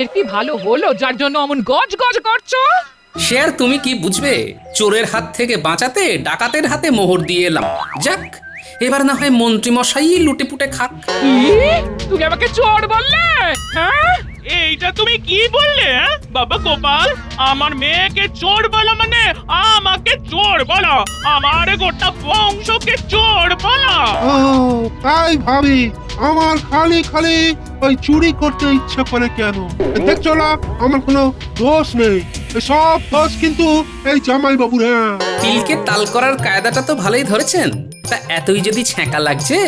এর কি ভালো হলো যার জন্য অমন গজ গজ করছো? সে আর তুমি কি বুঝবে? চোরের হাত থেকে বাঁচাতে ডাকাতের হাতে মোহর দিয়ে এলাম। যাক, এবার না হয় মন্ত্রী মশাই লুটে পুটে খাক। কি? তুমি আমাকে চোর বললে? হ্যাঁ, এইটা তুমি কি বললে? বাবা গোপাল, আমার মেয়েকে চোর বলা মানে আমাকে চোর বলা, আমার গোটা বংশকে চোর বলা। ও তাই ভাবি, আমার খালি খালি ওই চুরি করতে ইচ্ছা করে কেন? দেখছো না আমার কোনো দোষ নেই, সব দোষ কিন্তু এই জামাই বাবুর। হ্যাঁ, তিলকে তাল করার কায়দাটা তো ভালোই ধরেছেন। তা এতই যদি ছ্যাঁকা লাগছে,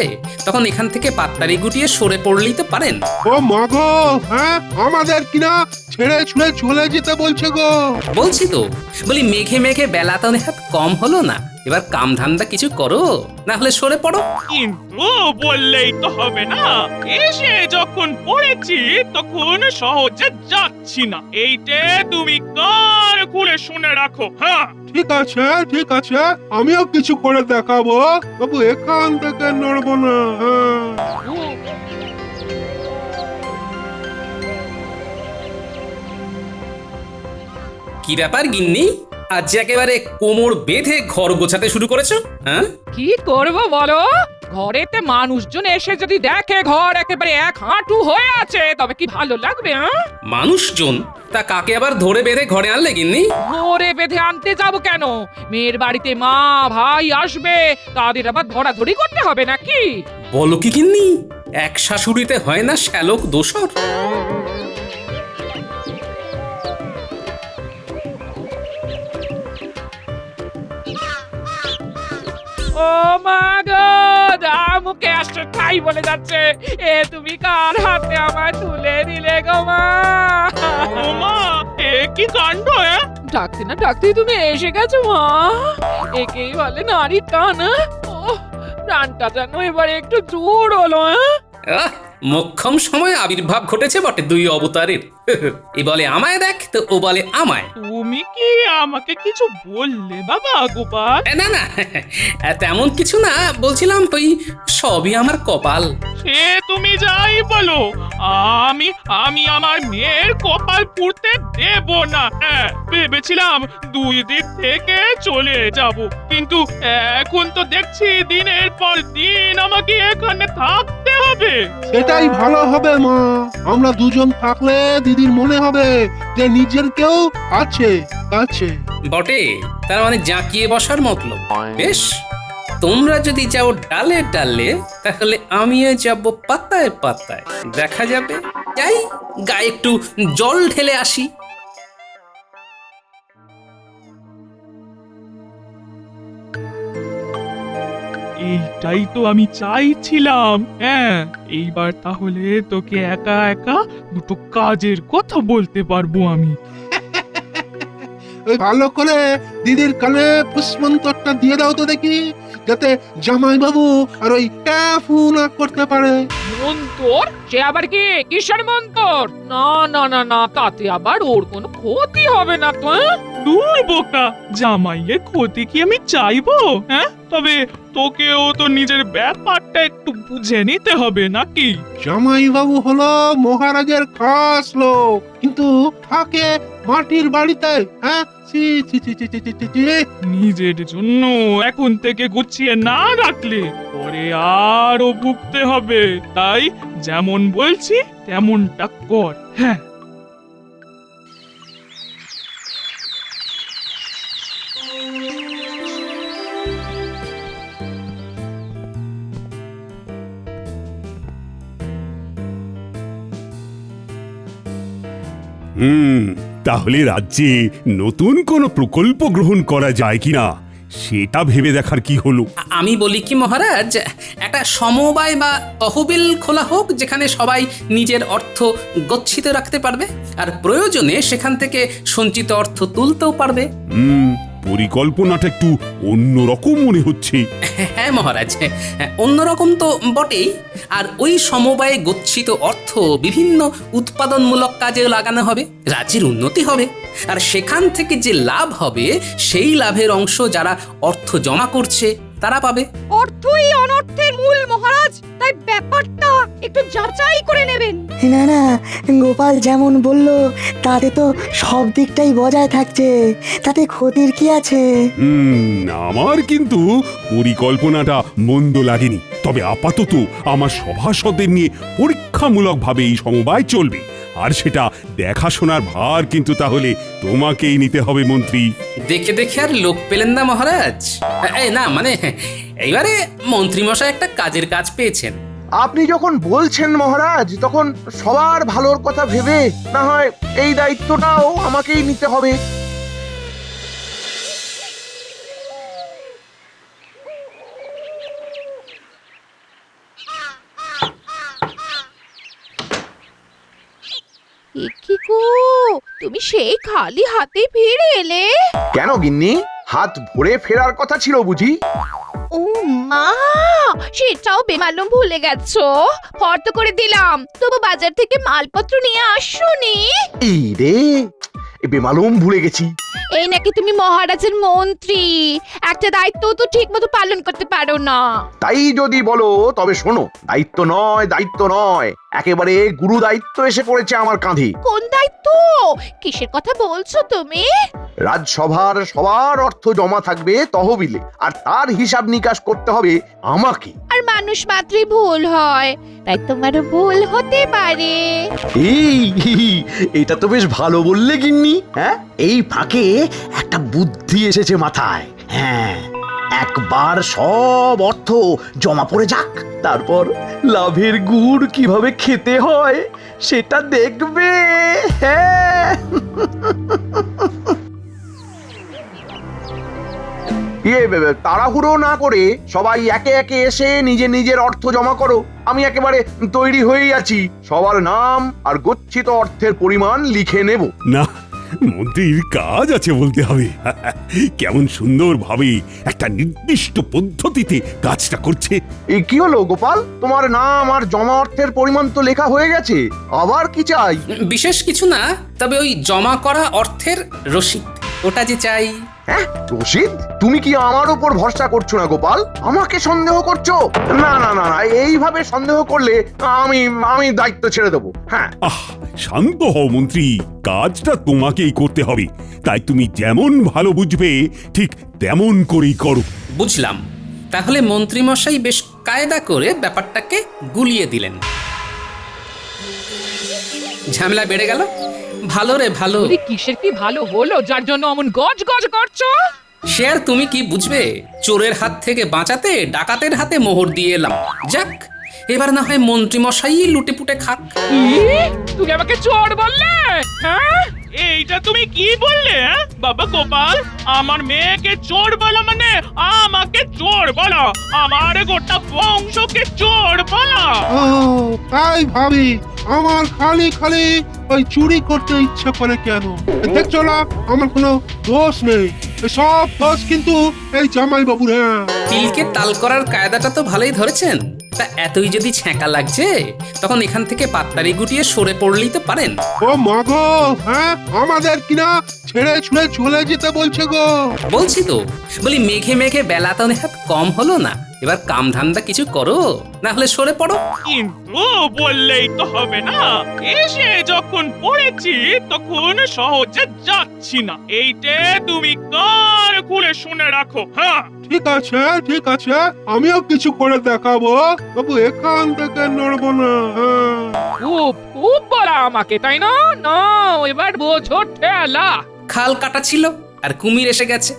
তখন এখান থেকে পাত্তারি গুটিয়ে সরে পড়লেই তো পারেন। ও মাগো, হ্যাঁ আমাদের কিনা ছেড়ে ছুড়ে চলে যেতে বলছে গো। বলছি তো, বলি মেঘে মেঘে বেলা তো নেহাত কম হলো না। এবার কাম ধান্দা কিছু করো, না হলে সরে পড়ো। কিন্তু বললেই তো হবে না, এসে যখন পড়েছি তখন সহজে যাচ্ছি না, এইটে তুমি কান খুলে শুনে রাখো। হ্যাঁ, ঠিক আছে ঠিক আছে, আমিও কিছু করে দেখাবো, তবু এখান থেকে নড়বো না। হ্যাঁ, কি ব্যাপার গিন্নি, আজ একেবারে কোমর বেঁধে ঘর গোছাতে শুরু করেছো? হ্যাঁ, কি করবো বলো? ঘরেতে মানুষজন এসে যদি দেখে ঘর একেবারে এক হাঁটু হয়ে আছে, তবে কি ভালো লাগবে? হ্যাঁ, মানুষজন? তা কাকে আবার ধরে বেঁধে ঘরে আনলে গিন্নি? ঘরে বেঁধে আনতে যাব কেন? মেয়ের বাড়িতে মা ভাই আসবে, তাদের আবার ধরাধরি করতে হবে নাকি? বলো কি গিন্নি, এক শাশুড়িতে হয় না শ্যালক দোসর? ও মা গো, যা মুখে আসছে তাই বলে যাচ্ছে। এ তুমি কার হাতে আমায় তুলে দিলে গো মা? ও মা, এ কি কাণ্ড! ডাকতে না ডাকতেই তুমি এসে গেছো মা। একেই বলে নারীর টান। ও প্রাণটা যেন এবারে একটু জোর হলো। আহ, মোক্ষম সময় আবির্ভাব ঘটেছে বটে দুই অবতারের। এ বলে আমায় দেখ, তো ও বলে আমায়। তুমি কি আমাকে কিছু বললে বাবা গোপাল? না না, তেমন কিছু না, বলছিলাম ওই সবই আমার কপাল। সে তুমি যাই বলো, আমি আমি আমার মেয়ের কপাল পুড়তে দেব না। ভেবেছিলাম 2 দিক থেকে চলে যাব, কিন্তু এখন তো দেখছি দিনের পর দিন আমাকে এখানে থাকতে হবে। সেটাই ভালো হবে মা, আমরা দুজন থাকলে দিদির মনে হবে যে নিজের কেউ আছে কাছে। বটে, তার মানে জাঁকিয়ে বসার মতলব। বেশ, তোমরা যদি যাও ডালে ডালে, তাহলে আমিও যাব পাতায় পাতায়। দেখা যাবে। যাই, গায়ে একটু জল ঢেলে আসি। এইটাই তো আমি চাইছিলাম। হ্যাঁ, এইবার তাহলে তোকে একা একা দুটো কাজের কথা বলতে পারবো আমি। ওই ভালো করে দিদির কানে পুষ্পন্তরটা দিয়ে দাও তো দেখি, যাতে জামাই বাবু আর ওই ট্যাফু না করতে পারে। মন্তর? সে আবার কি কিসের মন্তর? না না না না, তাতে আবার ওর কোনো ক্ষতি হবে না তো। দূর বোকা, জামাইয়ের ক্ষতি কি আমি চাইবো? হ্যাঁ, তবে তোকেও তো নিজের ব্যাপারটা একটু বুঝে নিতে হবে নাকি? জামাই বাবু হলো মহারাজের খাস লোক, কিন্তু থাকে মাটির বাড়িতে। হ্যাঁ, ছি ছি ছি ছি ছি ছি ছি ছি। নিজের জন্য এখন থেকে গুছিয়ে না রাখলে পরে আরো ভুগতে হবে। তাই যেমন বলছি তেমনটা কর। হ্যাঁ, তাহলে রাজ্যে নতুন কোনো প্রকল্প গ্রহণ করা যায় কিনা সেটা ভেবে দেখার কি হলো? আমি বলি কি মহারাজ, একটা সমবায় বা তহবিল খোলা হোক, যেখানে সবাই নিজের অর্থ গচ্ছিত রাখতে পারবে, আর প্রয়োজনে সেখান থেকে সঞ্চিত অর্থ তুলতেও পারবে। পরিকল্পনাটা একটু অন্যরকম মনে হচ্ছে। হ্যাঁ মহারাজ, অন্যরকম তো বটেই। আর ওই সমবায়ে গচ্ছিত অর্থ বিভিন্ন উৎপাদনমূলক কাজে লাগানো হবে, রাজ্যের উন্নতি হবে, আর সেখান থেকে যে লাভ হবে সেই লাভের অংশ যারা অর্থ জমা করছে তারা পাবে। অর্থই অনর্থের মূল মহারাজ, তাই ব্যাপারটা একটু যাচাই করে নেবেন। না না, গোপাল যেমন বলল তাতে তো সব দিকটাই বজায় থাকছে, তাতে ক্ষতির কি আছে? আমার কিন্তু পরিকল্পনাটা মন্দ লাগেনি, তবে আপাতত আমার সভাসদের নিয়ে পরীক্ষামূলকভাবে এই সমবায় চলবে, আর সেটা দেখাশোনার ভার কিন্তু তাহলে তোমাকেই নিতে হবে মন্ত্রী। দেখে দেখে আর লোক পেলেন না মহারাজ? এই না মানে এইবারে মন্ত্রীমশাই একটা কাজের কাজ পেয়েছেন। আপনি যখন বলছেন মহারাজ, তখন সবার ভালোর কথা ভেবে না হয় এই দায়িত্বটাও আমাকেই নিতে হবে। কি গো, তুমি সেই খালি হাতে ফিরে এলে? কেন গিন্নি, হাত ভরে ফেরার কথা ছিল বুঝি? ও মা, সেটাও বেমালুম ভুলে গেছো। ফর্দ করে দিলাম, তবু বাজার থেকে মালপত্র নিয়ে আসোনি। এই রে, বেমালুম ভুলে গেছি। এই নাকি তুমি মহারাজের মন্ত্রী, একটা দায়িত্ব তো ঠিক মতো পালন করতে পারো না। তাই যদি বলো তবে শোনো, দায়িত্ব নয়, দায়িত্ব নয়, একেবারে গুরু দায়িত্ব এসে পড়েছে আমার কাঁধে। কোন দায়িত্ব? কিসের কথা বলছো তুমি? রাজসভার সবার অর্থ জমা থাকবে তহবিলে, আর তার হিসাব নিকাশ করতে হবে আমাকে। আর মানুষ মাত্রই ভুল হয়, তাই তোমারও ভুল হতে পারে। এই, এটা তো বেশ ভালো বললে গিন্নি। হ্যাঁ, এই ফাঁকে একটা বুদ্ধি এসেছে মাথায়। হ্যাঁ, একবার সব অর্থ জমা পড়ে যাক, তারপর লাভের গুড় কিভাবে খেতে হয় সেটা দেখবে। হ্যাঁ, তাড়াহুড়ো না করে সবাই একে একে এসে নিজের নিজের অর্থ জমা করো। আমি একেবারে তৈরি হয়েই আছি, সবার নাম আর গচ্ছিত অর্থের পরিমাণ লিখে নেব। না, মন্ত্রীর কাজ আছে বলতে হবে। কেমন সুন্দরভাবে একটা নির্দিষ্ট পদ্ধতিতে কাজটা করছে। এই কি হলো গোপাল, তোমার নাম আর জমা অর্থের পরিমাণ তো লেখা হয়ে গেছে, আবার কি চাই? বিশেষ কিছু না, তবে ওই জমা করা অর্থের রসিদ, ওটা যে চাই। হ্যাঁ, রশিদ? তুমি কি আমার উপর ভরসা করছো না গোপাল? আমাকে সন্দেহ করছো? না না না না, এইভাবে সন্দেহ করলে আমি আমি দায়িত্ব ছেড়ে দেবো। হ্যাঁ, শান্ত হও মন্ত্রী, কাজটা তোমাকেই করতে হবে, তাই তুমি যেমন ভালো বুঝবে ঠিক তেমন করেই করো। বুঝলাম। তাহলে মন্ত্রীমশাই বেশ কায়দা করে ব্যাপারটাকে গুলিয়ে দিলেন। ঝামেলা বেড়ে গেল। ভালো রে ভালো। বলি, কিসের কি ভালো হলো যার জন্য অমন গজ গজ করছো? সে আর তুমি কি বুঝবে? চোরের হাত থেকে বাঁচাতে ডাকাতের হাতে মোহর দিয়ে এলাম। যাক, এবার না হয় মন্ত্রীমশাই লুটে পুটে খাক। কি? তুমি আমাকে চোর বললে? হ্যাঁ, এইটা তুমি কি বললে? বাবা গোপাল, আমার মেয়েকে চোর বলা মানে আমাকে চোর বলা, আমার গোটা বংশকে চোর বলা। ও তাই ভাবি, আমার খালি খালি ওই চুরি করতে ইচ্ছা করে কেন? দেখছো না আমার কোনো দোষ নেই, সব দোষ কিন্তু এই জামাই বাবুর। হ্যাঁ, তিলকে তাল করার কায়দাটা তো ভালোই ধরেছেন। তা এতই যদি ছ্যাঁকা লাগছে, তখন এখান থেকে পাত্তারি গুটিয়ে সরে পড়লেই তো পারেন। ও মাগো, হ্যাঁ আমাদের কিনা ছেড়ে ছুড়ে চলে যেতে বলছে গো। বলছি তো, বলি মেঘে মেঘে বেলা তো নেহাত কম হলো না, এবার কাম ধান্দা কিছু করো, না হলে সরে পড়ো। কিন্তু বললেই তো হবে না, এসে যখন পড়েছি তখন সহজে যাচ্ছি না, এইটে তুমি কান খুলে শুনে রাখো। হ্যাঁ, ঠিক আছে ঠিক আছে, আমিও কিছু করে দেখাবো, তবু এখান থেকে নড়বো না। হ্যাঁ, খুব খুব বলা আমাকে, তাই না? না, এবার বোঝো ঠেলা। খাল কাটা ছিল আর কুমির এসে গেছে,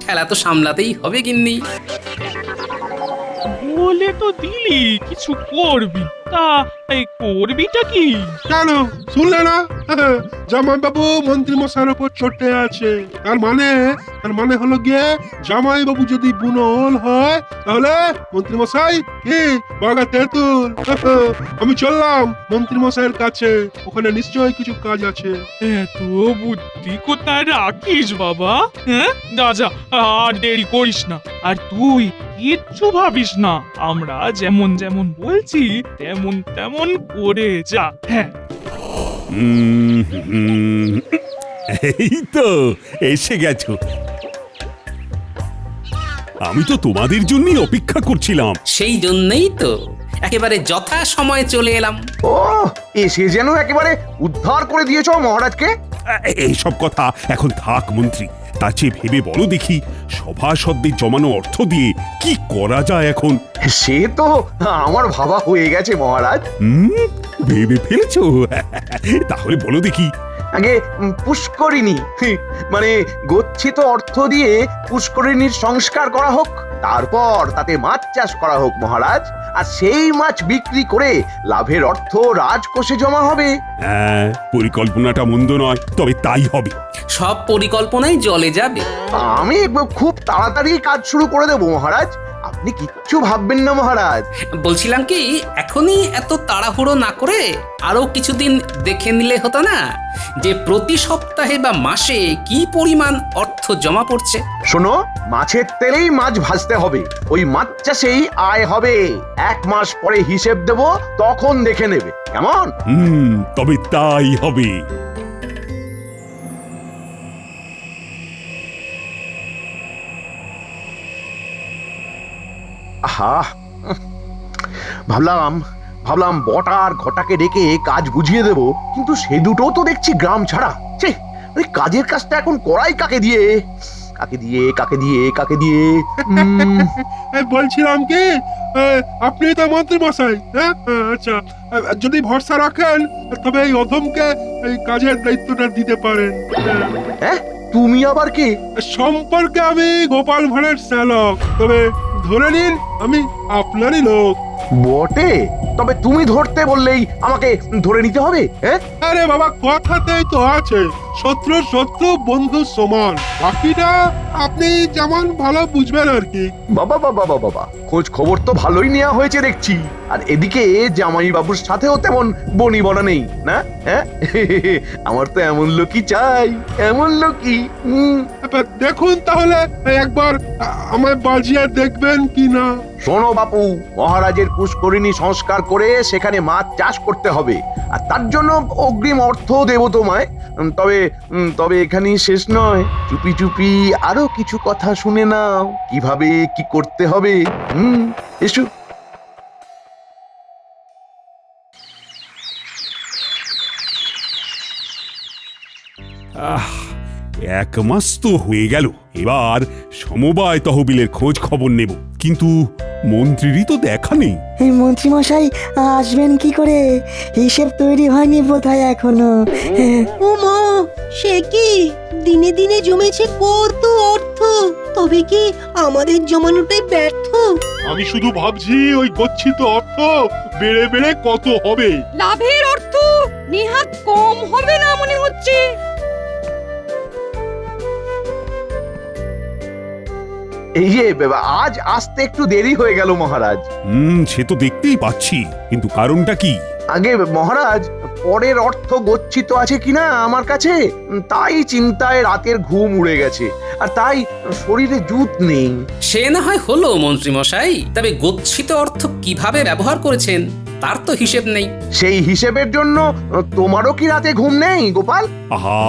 ঠেলা তো সামলাতেই হবে গিন্নি। বলে তো দিলি কিছু করবি, তা এই করবিটা কি? কেন শুনলে না? জামাই বাবু মন্ত্রী মশাইয়ের উপর চটে আছে, তার মানে হলো গিয়ে জামাই বাবু যদি বুনোল হয় তাহলে মন্ত্রী মশাই কি বাগা তেঁতুল। আমি চললাম মন্ত্রী মশাইয়ের কাছে, ওখানে নিশ্চয়ই কিছু কাজ আছে। এত বুদ্ধি কোথায় রাখিস বাবা? হ্যাঁ, যা আর দেরি করিস না, আর তুই কিচ্ছু ভাবিস না, আমরা যেমন যেমন বলছি তেমন তেমন করে যা। হ্যাঁ, এই তো এসে গেছো। আমি তো তোমাদের জন্যই অপেক্ষা করছিলাম। সেই জন্যই তো একেবারে যথা সময়ে চলে এলাম। ও এসে যেন একেবারে উদ্ধার করে দিয়েছো মহারাজকে। এইসব কথা এখন থাক মন্ত্রী, তার চেয়ে ভেবে বলো দেখি সভাসদদের জমানো অর্থ দিয়ে কি করা যায় এখন। সে তো আমার ভাবা হয়ে গেছে মহারাজ। ভেবে ফেলেছো? তাহলে বলো দেখি। আগে পুষ্করিণী মানে গচ্ছিত অর্থ দিয়ে পুষ্করিণীর সংস্কার করা হোক, তারপর তাতে মাছ চাষ করা হোক মহারাজ, আর সেই মাছ বিক্রি করে লাভের অর্থ রাজকোষে জমা হবে। হ্যাঁ, পরিকল্পনাটা মন্দ নয়, তবে তাই হবে। সব পরিকল্পনাই জলে যাবে। আমি খুব তাড়াতাড়ি কাজ শুরু করে দেবো মহারাজ, আপনি কিচ্ছু ভাববেন না মহারাজ। বলছিলাম কি, এখনই এত তাড়াহুড়ো না করে আরো কিছুদিন দেখে নিলে হতো না যে প্রতি সপ্তাহে বা মাসে কি পরিমাণ অর্থ জমা পড়ছে? শোনো, মাছের তেলেই মাছ ভাজতে হবে, ওই মাছ চাষেই আয় হবে। 1 মাস পরে হিসেব দেব, তখন দেখে নেবে, কেমন? তবে তাই হবে। আহা, ভাবলাম ভাবলাম বটা আর ঘটাকে ডেকে কাজ বুঝিয়ে দেব, কিন্তু সে দুটো তো দেখছি গ্রাম ছাড়া। ছে, ওই কাজের কাজটা এখন করাই কাকে দিয়ে? কাকে দিয়ে কাকে দিয়ে কাকে দিয়ে বলছিলাম কি, আপনি তো মন্ত্রী মশাই, হ্যাঁ? আচ্ছা, যদি ভরসা রাখেন তবে এই অধমকে এই কাজের দায়িত্বটা দিতে পারেন। হ্যাঁ, তুমি আবার কি? সম্পর্কে আমি গোপাল ভাঁড়ের শ্যালক, তবে ধরে নিন আমি আপনারই লোক। বটে, তবে তুমি ধরতে বললেই আমাকে ধরে নিতে হবে? হ্যাঁ, আরে বাবা, কথাতেই তো আছে শত্রুর শত্রু বন্ধু সমান, বাকিটা আপনি যেমন ভালো বুঝবেন আর কি। বাবা বাবা বাবা বাবা, খোঁজ খবর তো ভালোই নেওয়া হয়েছে দেখছি। আর এদিকে জামাই বাবুর সাথেও তেমন বনি বনা নেই না? হ্যাঁ, আমার তো এমন লোকই চাই, এমন লোকই। এবার দেখুন তাহলে একবার আমায় বাজিয়ে দেখবেন কি না। শোনো বাপু, মহারাজের পুষ্করিণী সংস্কার করে সেখানে মাছ চাষ করতে হবে, আর তার জন্য অগ্রিম অর্থ দেব তোমায়। তবে তবে এখানেই শেষ নয়, চুপি চুপি আরো কিছু কথা শুনে নাও, কিভাবে কি করতে হবে। এসো। আহ, 1 মাস তো হয়ে গেল, এবার সমবায় তহবিলের খোঁজ খবর নেব, কিন্তু মন্ত্রীরই তো দেখা নেই। এই মন্ত্রীমশাই আসবেন কি করে? হিসেব তৈরি হয়নি বোধহয় এখনো। ও মা, সে কি দিনে দিনে জমেছে কত অর্থ, তবে কি আমাদের জমানোটাই ব্যর্থ? আমি শুধু ভাবছি ওই গচ্ছিত অর্থ বেড়ে বেড়ে কত হবে। লাভের অর্থ নেহাত কম হবে না মনে হচ্ছে। এই যে আজ আসতে একটু দেরি হয়ে গেল মহারাজ। সে তো দেখতেই পাচ্ছি, কিন্তু কারণটা কি? আগে মহারাজ, পরের অর্থ গচ্ছিত আছে কিনা আমার কাছে, তাই চিন্তায় রাতের ঘুম উড়ে গেছে, আর তাই শরীরে জুত নেই। সে না হয় হলো মন্ত্রী মশাই, তবে গচ্ছিত অর্থ কিভাবে ব্যবহার করেছেন তার তো হিসেব নেই। সেই হিসেবের জন্য তোমারও কি রাতে ঘুম নেই গোপাল? আহা,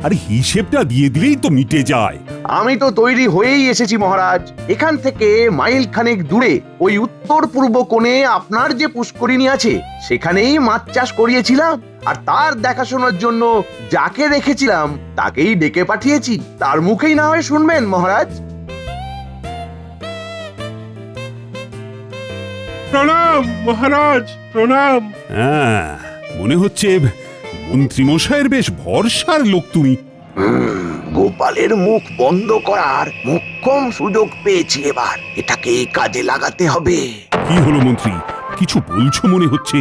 আরে হিসেবটা দিয়ে দিলেই তো মিটে যায়। আমি তো তৈরি হয়েই এসেছি মহারাজ। এখান থেকে মাইল খানেক দূরে ওই উত্তর পূর্ব কোণে আপনার যে পুষ্করিণী আছে, সেখানেই মাছ চাষ করিয়েছিলাম, আর তার দেখাশোনার জন্য যাকে রেখেছিলাম তাকেই ডেকে পাঠিয়েছি। তার মুখেই না হয় শুনবেন মহারাজ। প্রণাম মহারাজ, প্রণাম। হ্যাঁ, মনে হচ্ছে মন্ত্রী মশাইয়ের বেশ ভরসার লোক তুমি। গোপালের মুখ বন্ধ করার মোক্ষম সুযোগ পেয়েছি, এবার এটাকে কাজে লাগাতে হবে। কি হলো মন্ত্রী, কিছু বলছো মনে হচ্ছে?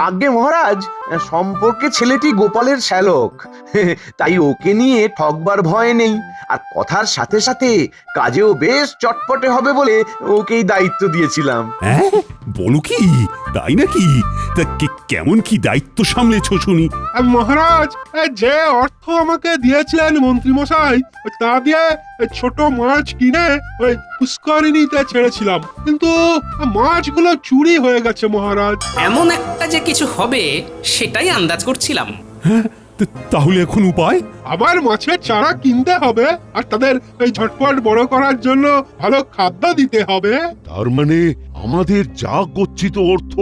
আজ্ঞে মহারাজ, সম্পর্কে ছেলেটি গোপালের শ্যালক, তাই ওকে নিয়ে ঠকবার ভয় নেই, আর কথার সাথে সাথে কাজেও বেশ চটপটে হবে বলে ওকেই দায়িত্ব দিয়েছিলাম। হ্যাঁ, বলো কি, তাই নাকি? তা কেমন কি দায়িত্ব সামলেছো শুনি? মহারাজ, যে অর্থ আমাকে দিয়েছিলেন মন্ত্রী মশাই, তা দিয়ে ছোট মাছ কিনে ওই পুষ্করিণীতে ছেড়েছিলাম, কিন্তু মাছগুলো চুরি হয়ে গেছে মহারাজ। এমন একটা যে কিছু হবে সেটাই আন্দাজ করছিলাম। হ্যাঁ, তাহলে এখন উপায়? আবার মাছের চারা কিনতে হবে আর তাদের এই ঝটপট বড় করার জন্য ভালো খাদ্য দিতে হবে। তার মানে আমাদের যা গচ্ছিত অর্থ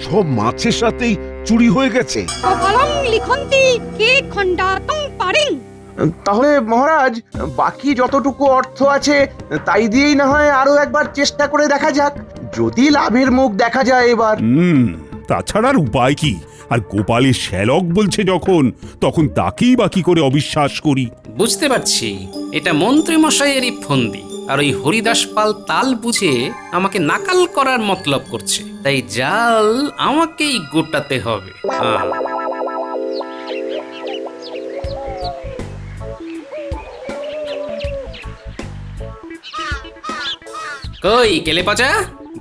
সব মাছের সাথেই চুরি হয়ে গেছে। কপালং লিখন্তি কে খণ্ডাতং পারিং। তাহলে মহারাজ বাকি যতটুকু অর্থ আছে তাই দিয়েই না হয় আরো একবার চেষ্টা করে দেখা যাক, যদি লাভের মুখ দেখা যায় এবার। তাছাড়ার উপায় কি? আর গোপালের শ্যালক বলছে যখন, তখন তাকেই বাকি করে অবিশ্বাস করি। বুঝতে পারছি এটা মন্ত্রী মশাইয়েরই ফন্দি, আর ওই হরিদাস পাল তাল বুঝে আমাকে নাকাল করার মতলব করছে, তাই জাল আমাকেই গোটাতে হবে। কই কেলে পচা,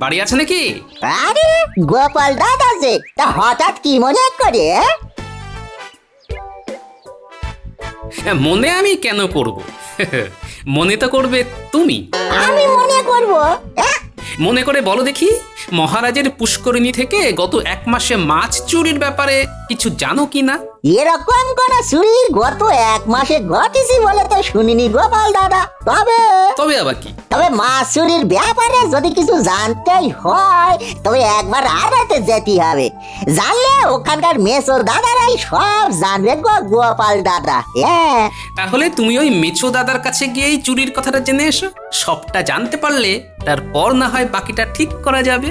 বাড়ি আছে নাকি? আরে গোপাল দাদা যে, তা হঠাৎ কি মনে করে? মনে আমি কেন করব? মনে তো করবে তুমি। আমি মনে করব? মনে করে বলো দেখি, মহারাজের পুষ্করিণী থেকে গত 1 মাসে মাছ চুরির ব্যাপারে কিছু জানো কিনা? এরকম কোন চুরি গত 1 মাসে ঘটেছি বলে তো শুনিনি গোপাল দাদা। তবে আবার কি? তবে মাছ চুরির ব্যাপারে যদি কিছু জানতেই হয় তবে একবার আড়াতে যেতে হবে। জানলে ওখানকার মেসো দাদারাই সব জানবে গো গোপাল দাদা। হ্যাঁ, তাহলে তুমি ওই মেছো দাদার কাছে গিয়েই চুরির কথাটা জেনে এসো। সবটা জানতে পারলে তারপর না হয় বাকিটা ঠিক করা যাবে।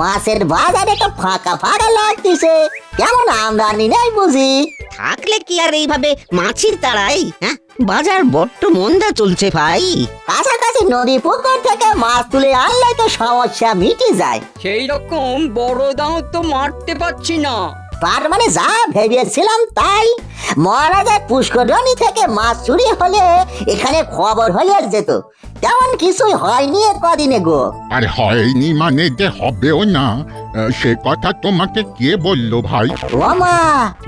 মাছের বাজারে তো ফাঁকা ফাঁকা লাগতেছে, কেমন আমদানি নেই বুঝি? থাকলে কি আর এইভাবে মাছির তাড়াই? হ্যাঁ, বাজার বড্ড মন্দা চলছে ভাই। কাছাকাছি নদী পুকুর থেকে মাছ তুলে আনলে তো সমস্যা মিটে যায়। সেই রকম বড় দাও তো মারতে পারছি না। তার মানে যা ভেবেছিলাম তাই। মহারাজার পুষ্করণী থেকে মাছ চুরি হলে এখানে খবর হয়ে যেত, তেমন কিছুই হয়নি কদিনে গো। আর হয়নি মানে যে হবেও না, সে কথা তোমাকে কে বললো ভাই? ও মা,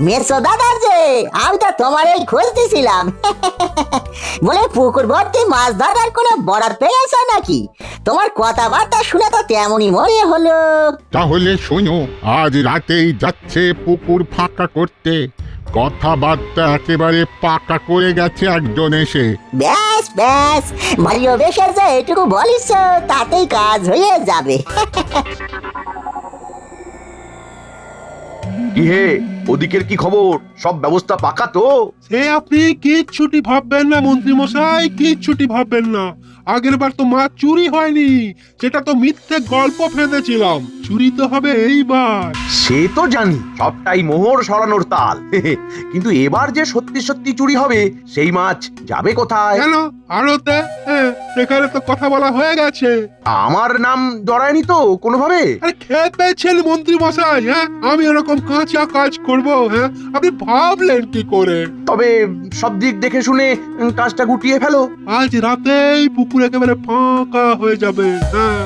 মেসো দাদার যে, আমি তো তোমার এই খুঁজতেছিলাম। বলে পুকুর ভর্তি মাছ ধরার কোনো বরাদ পেয়েছ নাকি? তোমার কথাবার্তা শুনে তো তেমনই মনে হলো। তাহলে শোনো, আজ রাতেই যাচ্ছে পুকুর ফাঁকা করতে। কথাবার্তা একেবারে পাকা করে গেছে একজন এসে। ব্যাস ব্যাস, ভারীয় বেশের যে এটুকু বলিস তাতেই কাজ হয়ে যাবে। কি হে, ওদিকের কি খবর? সব ব্যবস্থা পাকা তো? সে আপনি কিচ্ছুটি ভাববেন না মন্ত্রী মশাই, কিচ্ছুটি ভাববেন না। আগের বার তো মাছ চুরি হয়নি, সেটা তো মিথ্যে গল্প ফেঁদেছিলাম। চুরি তো হবে এইবার। সে তো জানি, সবটাই মোহর সরানোর তাল। কিন্তু এবার যে সত্যি সত্যি চুরি হবে, সেই মাছ যাবে কোথায়? কেন আড়তে? সেখানে তো কথা বলা হয়ে গেছে। আমার নাম জড়ায়নি তো কোনোভাবে? আরে খেপেছেন মন্ত্রী মশাই? হ্যাঁ, আমি এরকম কাঁচা কাজ করব? হ্যাঁ, আপনি ভাবলেন কি করে? তবে সব দিক দেখে শুনে কাজটা গুটিয়ে ফেলো। আজ রাতেই পুকুর একেবারে ফাঁকা হয়ে যাবে। হ্যাঁ,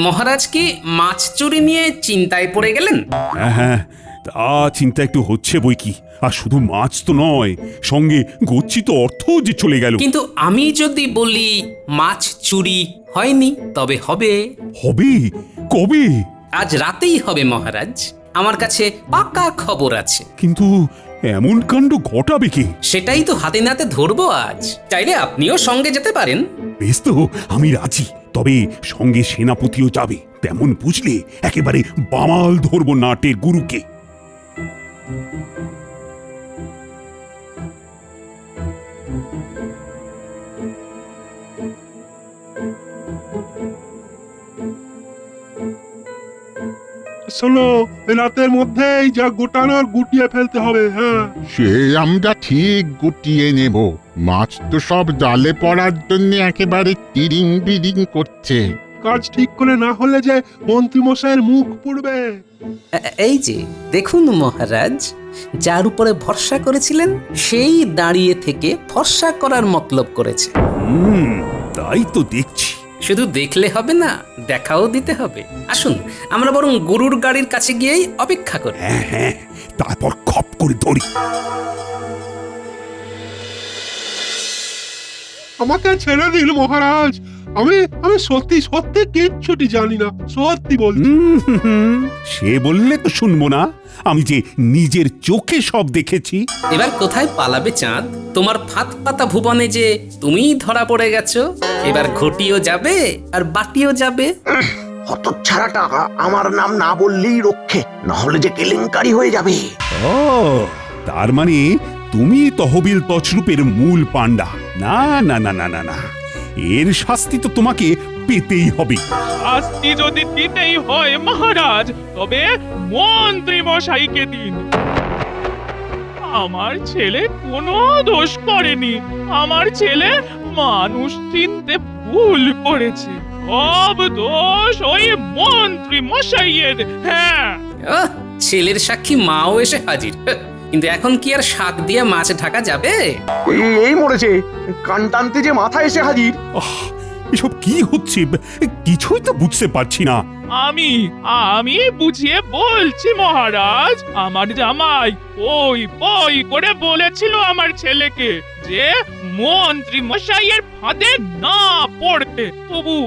মহারাজ কি মাছ চুরি নিয়ে চিন্তায় পড়ে গেলেন? হ্যাঁ, তা চিন্তা একটু হচ্ছে বই কি। আর শুধু মাছ তো নয়, সঙ্গে গচ্ছিত অর্থও যে চলে গেল। কিন্তু আমি যদি বলি মাছ চুরি হয়নি, তবে হবে। হবে? কবে? আজ রাতেই হবে মহারাজ। আমার কাছে পাকা খবর আছে। কিন্তু এমন কাণ্ড ঘটাবে কে? সেটাই তো হাতে নাতে ধরবো আজ। চাইলে আপনিও সঙ্গে যেতে পারেন। বেশ তো, আমি রাজি। তবে সঙ্গে সেনাপতিও যাবে। তেমন বুঝলে একেবারে বামাল ধরবো নাটের গুরুকে। শোনো, রাতের মধ্যেই যা গোটানোর গুটিয়ে ফেলতে হবে। হ্যাঁ, সে আমরা ঠিক গুটিয়ে নেব। মাছ তো সব জালে পড়ার জন্য একেবারে তিরিং বিরিং করছে। কাজ ঠিক করে না হলে যে মন্ত্রী মশাইয়ের মুখ পুড়বে। এই যে দেখুন মহারাজ, যার উপরে ভরসা করেছিলেন সেই দাঁড়িয়ে থেকে ফর্সা করার মতলব করেছে। তাই তো দেখছি। শুধু দেখলে হবে না, দেখাও দিতে হবে। আসুন আমরা বরং গরুর গাড়ির কাছে গিয়েই অপেক্ষা করি। হ্যাঁ হ্যাঁ, তারপর খপ করে ধরি। আমাকে ছেড়ে দিল মহারাজ। আমি আমি সত্যি সত্যি কিচ্ছুটি জানি না, সত্যি বলছি। সে বললে তো শুনবো না, আমি যে নিজের চোখে সব দেখেছি। এবার কোথায় পালাবে চাঁদ? তোমার ফাঁদ পাতা ভুবনে যে তুমিই ধরা পড়ে গেছো। এবার ঘটিও যাবে আর বাটিও যাবে। হতচ্ছাড়াটা আমার নাম না বললেই রক্ষে, নাহলে যে কেলেঙ্কারি হয়ে যাবে। ও, তার মানে তুমি তহবিল তছরূপের মূল পাণ্ডা। না না না না না না, এর শাস্তি তো তোমাকে পেতেই হবে। শাস্তি যদি দিতেই হয় মহারাজ, তবে মন্ত্রী মশাইকে দিন। আমার ছেলে কোনো দোষ করেনি। আমার ছেলে মানুষ চিনতে ভুল করেছে। সব দোষ ওই মন্ত্রী মশাইয়ের। হ্যাঁ, ওহ, ছেলের সাক্ষী মাও এসে হাজির। কিন্তু এখন কি আর শাক দিয়ে মাছ ঢাকা যাবে? এই মরেছে, কান টানতে যে মাথা এসে হাজির। এসব কি হচ্ছে কিছুই তো বুঝতে পারছি না। আমি বুঝিয়ে বলছি মহারাজ। আমার জামাই ওই বই করে বলেছিল আমার ছেলেকে যে মন্ত্রী মশাইয়ের ফাঁদে না পড়তে। তবু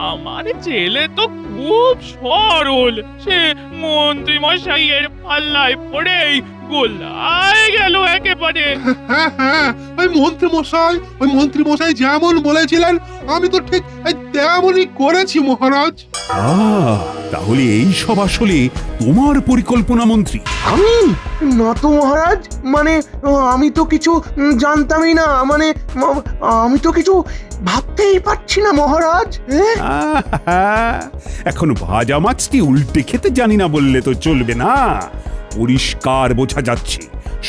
আমার ছেলে তো খুব সরল, সে মন্ত্রী মশাইয়ের পাল্লায় পড়েই গোলায় গেল একেবারে। হ্যাঁ হ্যাঁ, ওই মন্ত্রী মশাই যেমন বলেছিলেন আমি তো ঠিক তেমনই করেছি মহারাজ। তাহলে এই সব আসলে তোমার পরিকল্পনা মন্ত্রী? আমি না তো মহারাজ, মানে আমি তো কিছু জানতামই না, মানে আমি তো কিছু ভাবতেই পারছি না মহারাজ। এখন ভাজা মাছটি উল্টে খেতে জানি না বললে তো চলবে না। পরিষ্কার বোঝা যাচ্ছে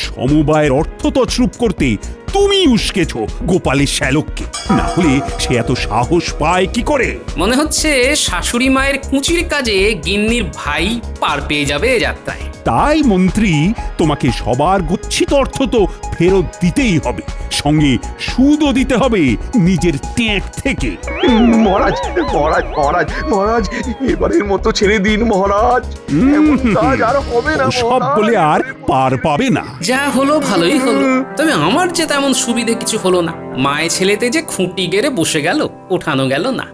সমবায়ের অর্থ তছরূপ করতে তুমি উস্কেছ গোপালের শ্যালককে। না হলে সে এত সাহস পায় কি করে? মনে হচ্ছে শাশুড়ি মায়ের কুঁচির কাজে গিন্নির ভাই পার পেয়ে যাবে এ যাত্রায়। তাই মন্ত্রী, তোমাকে সবার গচ্ছিত অর্থ তো ফেরত দিতেই হবে, সঙ্গে সুদও দিতে হবে নিজের ট্যাঁক থেকে। মহারাজ মহারাজ মহারাজ মহারাজ, এবারের মতো ছেড়ে দিন মহারাজ। এমন কাজ আর হবে না সব বলে আর পার পাবে না। যা হলো ভালোই হলো, তবে আমার যে তেমন সুবিধে কিছু হলো না। মায়ে ছেলেতে যে খুঁটি গেড়ে বসে গেল, ওঠানো গেল না।